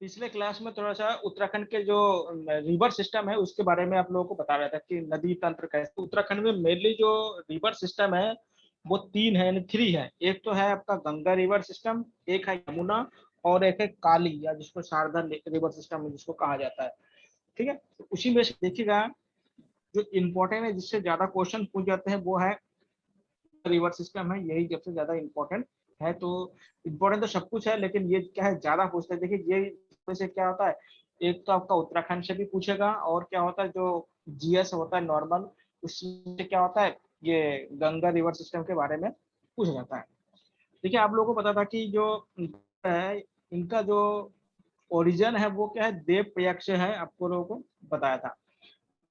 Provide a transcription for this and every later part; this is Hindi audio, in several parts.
पिछले क्लास में थोड़ा सा उत्तराखंड के जो रिवर सिस्टम है उसके बारे में आप लोगों को बता रहा था कि नदी तंत्र कैसे। उत्तराखंड में मेनली जो रिवर सिस्टम है वो तीन है, यानी थ्री है। एक तो है आपका गंगा रिवर सिस्टम, एक है यमुना, और एक है काली या जिसको शारदा रिवर सिस्टम जिसको कहा जाता है। ठीक है, तो उसी में से देखिएगा जो इम्पोर्टेंट है, जिससे ज्यादा क्वेश्चन पूछ जाते हैं, वो है रिवर सिस्टम है, यही सबसे ज्यादा इम्पोर्टेंट है। तो इम्पोर्टेंट तो सब कुछ है, लेकिन ये क्या है ज्यादा पूछते हैं। देखिए ये वैसे क्या होता है, एक तो आपका उत्तराखंड से भी पूछेगा, और क्या होता है जो जीएस होता है नॉर्मल, उससे क्या होता है ये गंगा रिवर सिस्टम के बारे में पूछा जाता है। देखिए आप लोगों को पता था कि जो है इनका जो ओरिजिन है वो क्या है, देव प्रयाग से है, आपको लोगों को बताया था।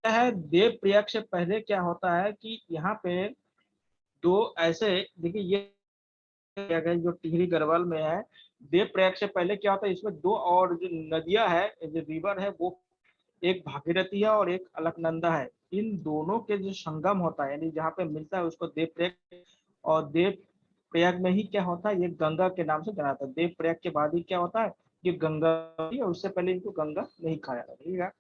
क्या है, देव प्रयाग से पहले क्या होता है कि यहाँ पे दो ऐसे, देखिए ये जो टिहरी गढ़वाल में है, देव प्रयाग से पहले क्या होता है, इसमें दो और जो नदियां है, जो रिवर है, वो एक भागीरथी है और एक अलकनंदा है। इन दोनों के जो संगम होता है, यानी जहाँ पे मिलता है, उसको देव प्रयाग, और देव प्रयाग में ही क्या होता है, ये गंगा के नाम से जाना जाता है। देव प्रयाग के बाद ही क्या होता है, ये गंगा, और उससे पहले इनको गंगा नहीं कहा जाता। ठीक है,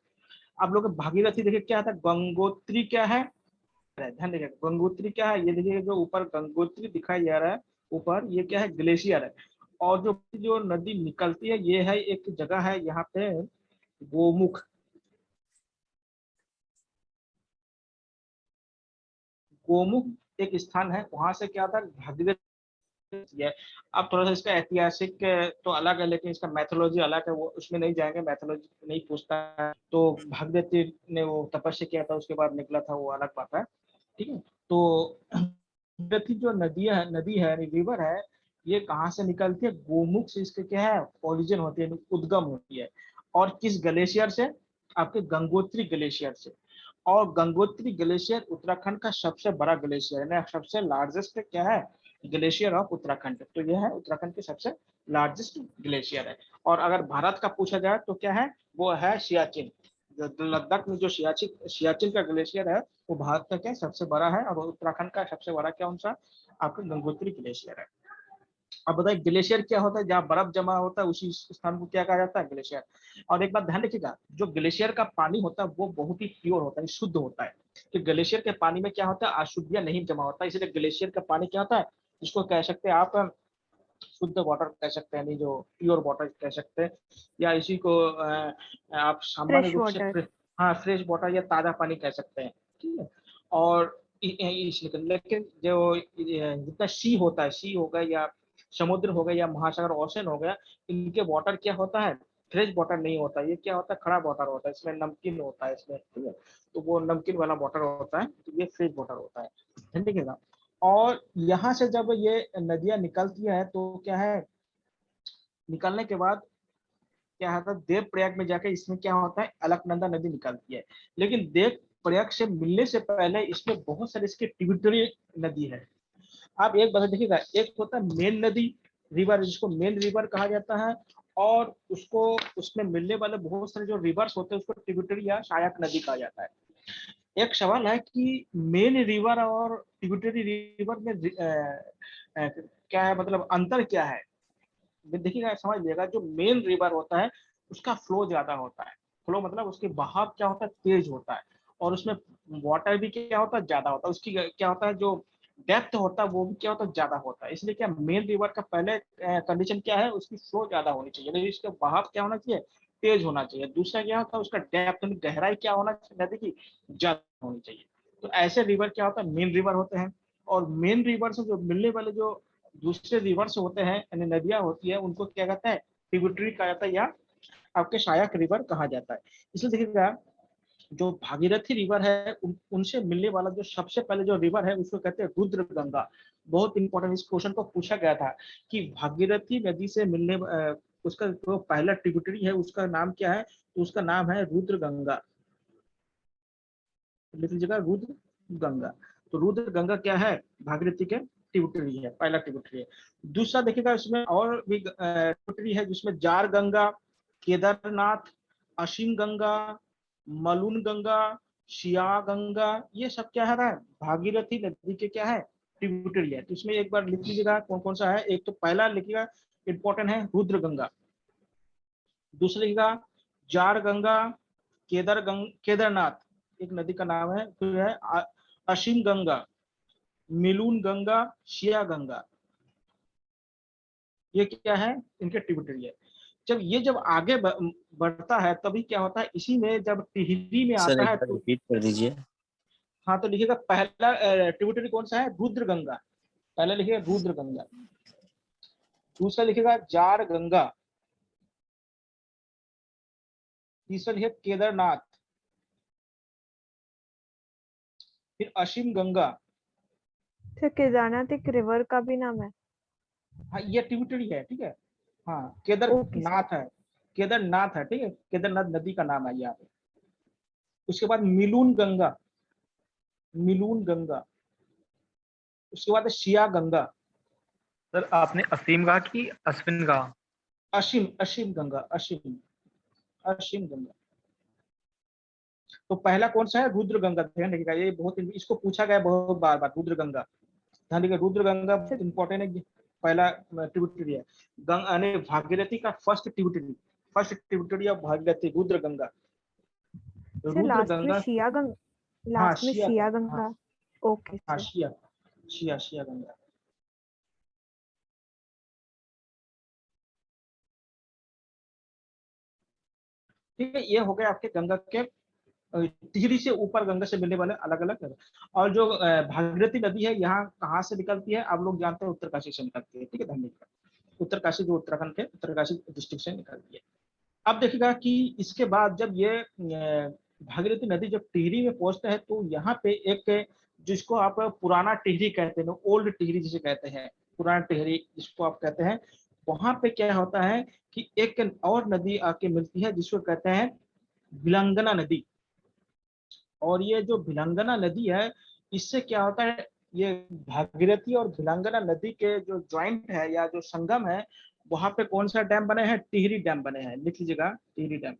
आप लोग भागीरथी देखिए क्या था, गंगोत्री क्या है, ध्यान देखिए गंगोत्री क्या है, ये देखिए जो ऊपर गंगोत्री दिखाई जा रहा है ऊपर, ये क्या है, ग्लेशियर है। और जो जो नदी निकलती है, ये है एक जगह है यहाँ पे, गोमुख। गोमुख एक स्थान है, वहां से क्या था, भागीरथी है। अब थोड़ा सा इसका ऐतिहासिक तो अलग है, लेकिन इसका मैथोलॉजी अलग है, वो उसमें नहीं जाएंगे, मैथोलॉजी नहीं पूछता है। तो भागीरथी ने वो तपस्या किया था, उसके बाद निकला था, वो अलग बात है। ठीक है, तो भागीरथी जो नदी है, रिवर है, ये कहाँ से निकलती है, गोमुख से इसके क्या है ओरिजिन होती है, उद्गम होती है। और किस ग्लेशियर से, आपके गंगोत्री ग्लेशियर से। और गंगोत्री ग्लेशियर उत्तराखंड का सबसे बड़ा ग्लेशियर है, सबसे लार्जेस्ट क्या है, ग्लेशियर ऑफ उत्तराखंड। तो यह है उत्तराखंड के सबसे लार्जेस्ट ग्लेशियर है। और अगर भारत का पूछा जाए तो क्या है, वो है सियाचिन। जो लद्दाख में जो सियाचिन सियाचिन का ग्लेशियर है, वो भारत का क्या सबसे बड़ा है, और उत्तराखंड का सबसे बड़ा क्या उनका आपका गंगोत्री ग्लेशियर है। अब बताइए ग्लेशियर क्या होता है, जहाँ बर्फ जमा होता है उसी स्थान को क्या कहा जाता है, ग्लेशियर। और एक बात ध्यान रखिएगा, जो ग्लेशियर का पानी होता है वो बहुत ही प्योर होता है, शुद्ध होता है। कि ग्लेशियर के पानी में क्या होता है, अशुद्धियां नहीं जमा होता है, इसलिए ग्लेशियर का पानी क्या होता है, जिसको कह सकते हैं आप शुद्ध वाटर कह सकते हैं, नहीं जो प्योर वाटर कह सकते हैं, या इसी को आप सामान्य फ्रेश रूप से वाटर। हाँ फ्रेश वाटर या ताजा पानी कह सकते हैं। ठीक है, और लेकिन जो जितना सी होता है, सी हो गया या समुद्र हो गया या महासागर ओशन हो गया, इनके वाटर क्या होता है, फ्रेश वाटर नहीं होता, ये क्या होता है, खराब वाटर होता है, इसमें नमकीन होता है इसमें। ठीक है, तो वो नमकीन वाला वाटर होता है, तो ये फ्रेश वाटर होता है। ठीक है, और यहाँ से जब ये नदियां निकलती है तो क्या है, निकलने के बाद क्या होता है, देव प्रयाग में जाकर इसमें क्या होता है, अलकनंदा नदी निकलती है। लेकिन देव प्रयाग से मिलने से पहले इसमें बहुत सारे इसके ट्रिब्यूटरी नदी है। आप एक बात देखिएगा, एक होता है मेन नदी रिवर, जिसको मेन रिवर कहा जाता है, और उसको उसमें मिलने वाले बहुत सारे जो रिवर्स होते हैं उसको ट्रिब्यूटरी या सहायक नदी कहा जाता है। एक सवाल है कि मेन रिवर और ट्रिब्यूटरी रिवर में क्या है, मतलब अंतर क्या है। देखिएगा समझ लीजिएगा, जो मेन रिवर होता है उसका फ्लो ज्यादा होता है। फ्लो मतलब उसके बहाव क्या होता है, तेज होता है, और उसमें वाटर भी क्या होता है, ज्यादा होता है। उसकी क्या होता है, जो डेप्थ होता है वो भी क्या होता है, ज्यादा होता है। इसलिए क्या मेन रिवर का पहले कंडीशन क्या है, उसकी फ्लो ज्यादा होनी चाहिए, यानी इसका बहाव क्या होना चाहिए, तेज होना चाहिए। दूसरा क्या होता है, उसका डेप्थ यानी गहराई क्या होना चाहिए, नदी की ज्यादा होनी चाहिए। तो ऐसे रिवर क्या होता है, मेन रिवर होते हैं। और मेन रिवर से जो मिलने वाले जो दूसरे रिवर्स होते हैं, यानी नदियां होती है, उनको क्या कहता है, ट्रिब्यूटरी कहा जाता है, या आपके सहायक रिवर कहा जाता है। इसलिए देखिएगा जो भागीरथी रिवर है उनसे मिलने वाला जो सबसे पहले जो रिवर है उसको कहते हैं रुद्र गंगा। बहुत इंपॉर्टेंट, इस क्वेश्चन को पूछा गया था कि भागीरथी नदी से मिलने उसका जो पहला ट्रिब्यूटरी है उसका नाम क्या है, तो उसका नाम है रुद्र गंगा। लिख लीजिएगा रुद्र गंगा। तो रुद्र गंगा क्या है, भागीरथी के ट्रिब्यूटरी है, पहला ट्रिब्यूटरी है। दूसरा देखिएगा इसमें और भी ट्रिब्यूटरी है, जिसमें जार गंगा, केदारनाथ, असीम गंगा, मलून गंगा, शिया गंगा, ये सब क्या है, भागीरथी नदी के क्या है, ट्रिब्यूटरी है। तो इसमें एक बार लिख लीजिएगा कौन कौन सा है। एक तो पहला लिखिएगा इंपॉर्टेंट है रुद्र गंगा, दूसरा लिखिएगा जार गंगा, केदारनाथ एक नदी का नाम है। फिर है असीम गंगा, मिलून गंगा, शिया गंगा, ये क्या है, इनके ट्रिब्यूटरी है। जब आगे बढ़ता है तभी क्या होता है, इसी में जब टिहरी में सर आता एक है बार तो रिपीट कर दीजिए। हाँ, तो लिखिएगा पहला ट्रिब्यूटरी कौन सा है, रुद्र गंगा, पहले लिखिएगा रुद्र गंगा। दूसरा लिखिएगा जार गंगा। तीसरा लिखिएगा केदारनाथ। फिर असीम गंगा। तो केदारनाथ एक रिवर का भी नाम है? हाँ, ये ट्रिब्यूटरी है, ठीक है। हाँ, ओके सर। केदारनाथ है, केदारनाथ है, ठीक है, केदारनाथ नदी का नाम है यहाँ पे। उसके बाद मिलून गंगा, मिलून गंगा। उसके बाद है शिया गंगा। सर आपने असीम कहा कि अश्विन कहा? असीम, असीम गंगा, असीम, असीम गंगा। तो पहला कौन सा है, रुद्र गंगा, ध्यान रखिएगा, ये बहुत, इसको पूछा गया बहुत बार बार, रुद्र गंगा, ध्यान रखिएगा, रुद्र गंगा बहुत इंपॉर्टेंट है, पहला ट्रिब्यूटरी है। गंगा भागीरथी का first tributary of Bhagirathi, Rudra Ganga. Sir Rudra last में गंगा, शिया गंगा, हाँ लास्ट में शिया, शिया हाँ गंगा। ओके हाँ, सर। शिया, शिया, शिया गंगा। ठीक है, ये हो गया आपके गंगा के टिहरी से ऊपर गंगा से मिलने वाले अलग अलग। और जो भागीरथी नदी है यहाँ कहाँ से निकलती है, आप लोग जानते हैं, उत्तरकाशी से निकलती है, ठीक है, धन्यवाद। उत्तरकाशी जो उत्तराखंड के उत्तरकाशी डिस्ट्रिक्ट से निकलती है। अब देखिएगा कि इसके बाद जब ये भागीरथी नदी जब टिहरी में पहुंचता है तो यहाँ पे एक, जिसको आप पुराना टिहरी कहते हैं, ओल्ड टिहरी जिसे कहते हैं, पुराना टिहरी जिसको आप कहते हैं, वहां पे क्या होता है कि एक और नदी आके मिलती है जिसको कहते हैं भिलंगना नदी। और ये जो भिलंगना नदी है, इससे क्या होता है, ये भागीरथी और भिलंगना नदी के जो ज्वाइंट है या जो संगम है, वहां पे कौन सा डैम बने हैं, टिहरी डैम बने हैं, लिख लीजिएगा टिहरी डैम।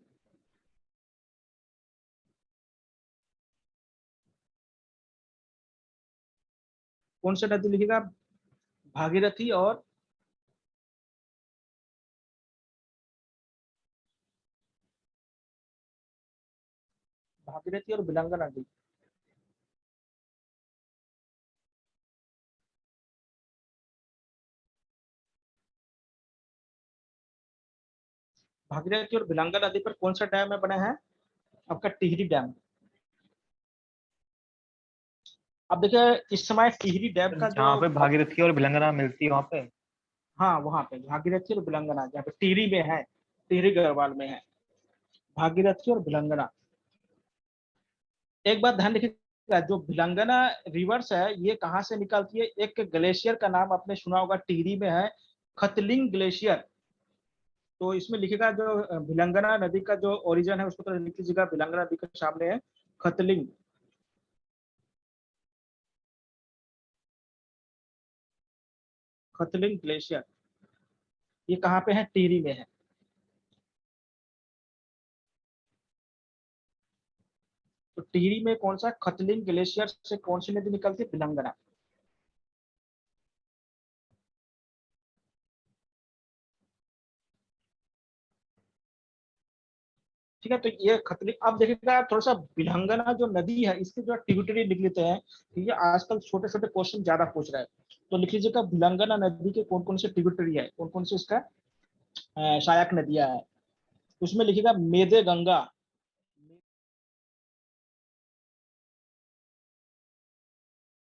कौन सा नदी लिखिएगा, भागीरथी और भिलंगना नदी। भागीरथी और भिलंगना नदी पर कौन सा डैम में बना है, आपका टिहरी डैम। अब देखिए इस समय टिहरी डैम का जहाँ पे जो, भागीरथी और भिलंगना मिलती है वहाँ पे? हाँ वहां पे भागीरथी और भिलंगना, जहाँ पे टिहरी में है, टिहरी गढ़वाल में है भागीरथी और भिलंगना। एक बात ध्यान रखिएगा, जो भिलंगना रिवर्स है ये कहाँ से निकलती है, एक ग्लेशियर का नाम आपने सुना होगा, टिहरी में है, खतलिंग ग्लेशियर। तो इसमें लिखेगा जो भिलंगना नदी का जो ओरिजिन है उसको तो लिख लीजिएगा, भिलंगना नदी के सामने है खतलिंग, खतलिंग ग्लेशियर। ये कहाँ पे है, टिहरी में है। तो टिहरी में कौन सा, खतलिंग ग्लेशियर से कौन सी नदी निकलती है, भिलंगना। ठीक है, तो ये खतरी, अब देखिएगा थोड़ा सा भिलंगना जो नदी है इसके जो ट्रिब्यूटरी लिख लेते हैं, ठीक है, आजकल छोटे छोटे क्वेश्चन ज्यादा पूछ रहे हैं, तो लिख लीजिएगा भिलंगना नदी के कौन कौन से ट्रिब्यूटरी है, कौन कौन से इसका सहायक नदियां है। उसमें लिखिएगा मेदे गंगा,